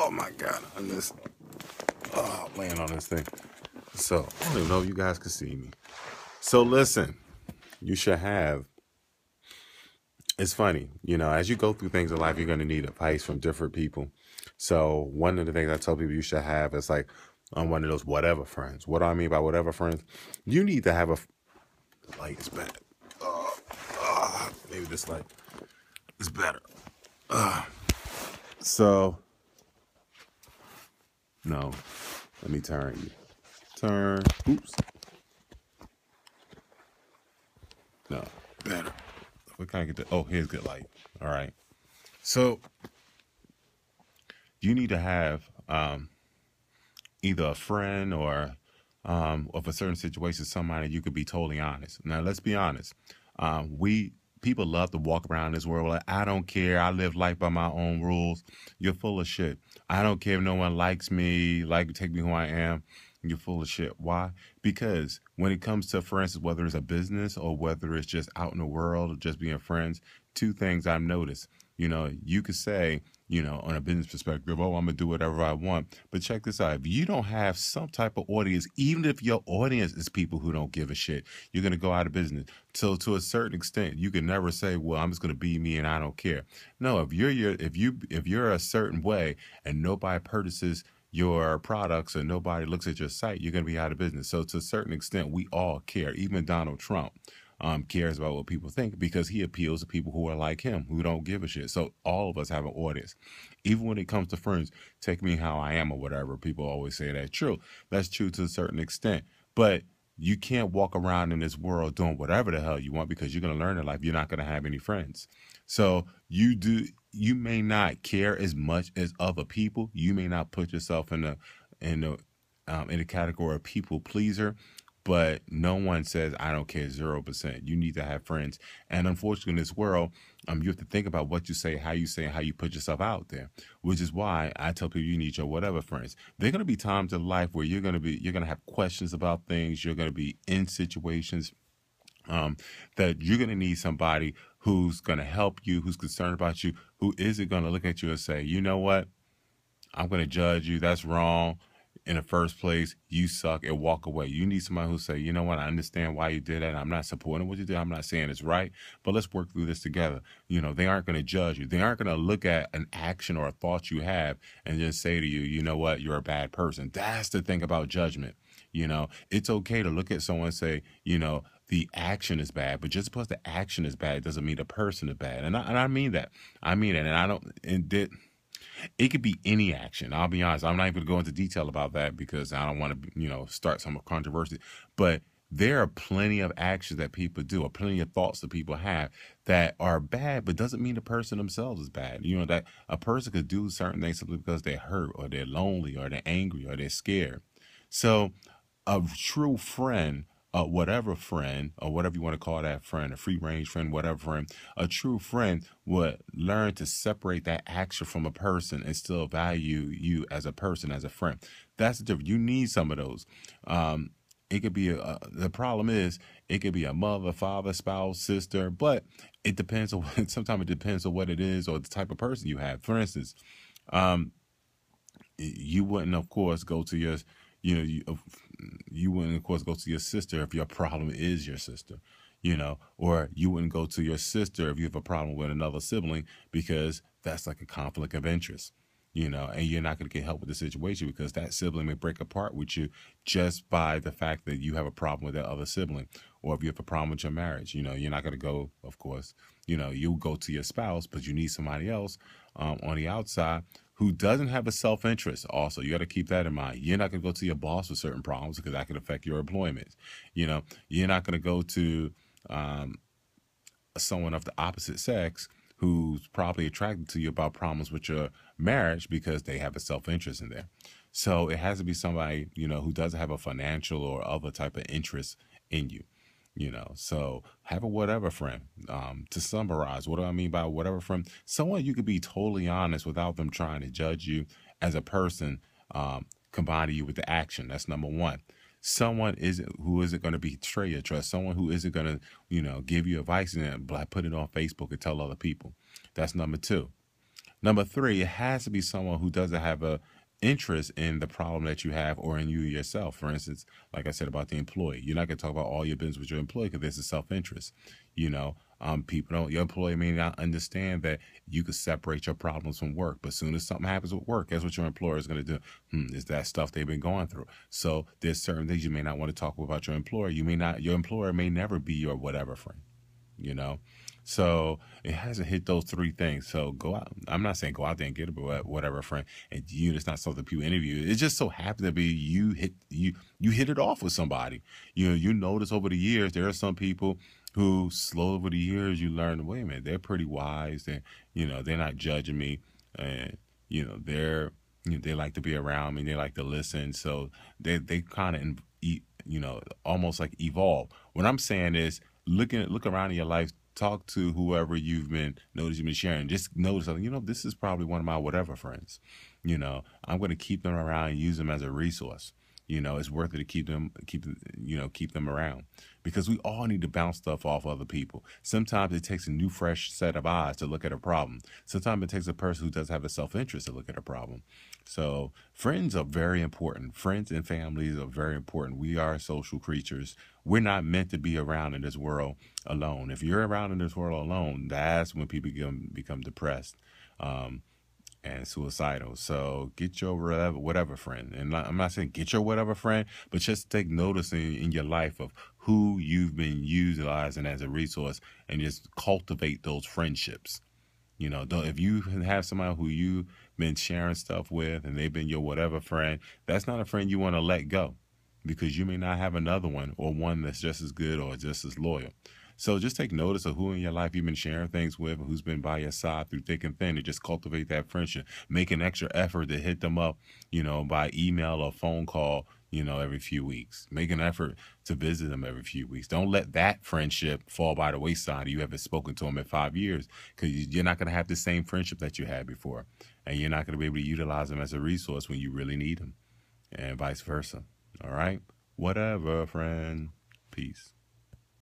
Oh my God, I'm just laying on this thing. So I don't even know if you guys can see me. So listen, you should have. It's funny, as you go through things in life, you're going to need advice from different people. So one of the things I tell people you should have is like on one of those whatever friends. What do I mean by whatever friends? You need to have a light is better. Maybe this light is better. So no, let me turn you. Turn. Oops. No, better. What can I get the? Oh, here's good light. All right. So you need to have either a friend or of a certain situation, somebody you could be totally honest. Now, let's be honest. We people love to walk around this world like, I don't care. I live life by my own rules. You're full of shit. I don't care if no one likes me, take me who I am. You're full of shit. Why? Because when it comes to, for instance, whether it's a business or whether it's just out in the world or just being friends, two things I've noticed. You could say, on a business perspective, oh, I'm going to do whatever I want. But check this out. If you don't have some type of audience, even if your audience is people who don't give a shit, you're going to go out of business. So to a certain extent, you can never say, well, I'm just going to be me and I don't care. No, if you're a certain way and nobody purchases your products and nobody looks at your site, you're going to be out of business. So to a certain extent, we all care. Even Donald Trump cares about what people think because he appeals to people who are like him, who don't give a shit. So all of us have an audience. Even when it comes to friends, take me how I am or whatever, people always say that's true. That's true to a certain extent. But you can't walk around in this world doing whatever the hell you want because you're going to learn in life you're not going to have any friends. So you may not care as much as other people. You may not put yourself in the category of people pleaser. But no one says, I don't care, 0%. You need to have friends. And unfortunately, in this world, you have to think about what you say, how you put yourself out there, which is why I tell people you need your whatever friends. There are going to be times in life where you're going to have questions about things. You're going to be in situations that you're going to need somebody who's going to help you, who's concerned about you, who isn't going to look at you and say, you know what? I'm going to judge you. That's wrong. In the first place, you suck, and walk away. You need somebody who say, you know what, I understand why you did that. I'm not supporting what you did. I'm not saying it's right, but let's work through this together. They aren't going to judge you. They aren't going to look at an action or a thought you have and just say to you, you know what, you're a bad person. That's the thing about judgment. It's okay to look at someone and say, the action is bad, but just because the action is bad doesn't mean the person is bad. And I mean that. I mean it. It could be any action. I'll be honest. I'm not even going to go into detail about that because I don't want to, start some controversy. But there are plenty of actions that people do, or plenty of thoughts that people have that are bad, but doesn't mean the person themselves is bad. That a person could do certain things simply because they're hurt, or they're lonely, or they're angry, or they're scared. So a true friend, whatever friend, or whatever you want to call that friend, a free range friend, whatever friend, a true friend would learn to separate that action from a person and still value you as a person, as a friend. That's the difference. You need some of those. It could be the problem is it could be a mother, father, spouse, sister, but it depends on sometimes it depends on what it is or the type of person you have. For instance, you wouldn't, of course, go to your, you wouldn't, of course, go to your sister if your problem is your sister, or you wouldn't go to your sister if you have a problem with another sibling because that's like a conflict of interest, and you're not going to get help with the situation because that sibling may break apart with you just by the fact that you have a problem with that other sibling. Or if you have a problem with your marriage, you're not going to go, of course, you'll go to your spouse, but you need somebody else on the outside who doesn't have a self-interest. Also, you got to keep that in mind. You're not going to go to your boss with certain problems because that could affect your employment. You're not going to go to someone of the opposite sex who's probably attracted to you about problems with your marriage because they have a self-interest in there. So it has to be somebody, who doesn't have a financial or other type of interest in you. So have a whatever friend. To summarize, what do I mean by whatever friend? Someone you could be totally honest without them trying to judge you as a person, combining you with the action. That's number one. Someone who isn't going to betray your trust. Someone who isn't going to, give you advice and put it on Facebook and tell other people. That's number two. Number three, it has to be someone who doesn't have a interest in the problem that you have or in you yourself. For instance, like I said about the employee, you're not going to talk about all your business with your employee because there's a self-interest. You know, people don't. Your employee may not understand that you could separate your problems from work, but as soon as something happens with work, guess what your employer is going to do? Is that stuff they've been going through? So there's certain things you may not want to talk about your employer. You may not. Your employer may never be your whatever friend. You know, so it hasn't hit those three things. So go out. I'm not saying go out there and get it, whatever friend. And you, it's not something people interview. It just so happened to be you hit it off with somebody. You notice over the years there are some people who slow over the years you learn. Wait a minute, they're pretty wise. And they're not judging me, and they're they like to be around me. They like to listen. So they kind of almost like evolve. What I'm saying is look around in your life, talk to whoever you've been sharing. Just notice something. This is probably one of my whatever friends. I'm going to keep them around and use them as a resource. It's worth it to keep them around, because we all need to bounce stuff off other people. Sometimes it takes a new, fresh set of eyes to look at a problem. Sometimes it takes a person who does have a self-interest to look at a problem. So friends are very important. Friends and families are very important. We are social creatures. We're not meant to be around in this world alone. If you're around in this world alone, that's when people become depressed. And suicidal. So get your whatever friend. And I'm not saying get your whatever friend, but just take notice in your life of who you've been utilizing as a resource, and just cultivate those friendships. If you have somebody who you've been sharing stuff with and they've been your whatever friend, that's not a friend you want to let go, because you may not have another one, or one that's just as good or just as loyal. So just take notice of who in your life you've been sharing things with, who's been by your side through thick and thin, and just cultivate that friendship. Make an extra effort to hit them up, by email or phone call, every few weeks. Make an effort to visit them every few weeks. Don't let that friendship fall by the wayside. You haven't spoken to them in 5 years, because you're not going to have the same friendship that you had before. And you're not going to be able to utilize them as a resource when you really need them, and vice versa. All right? Whatever, friend. Peace.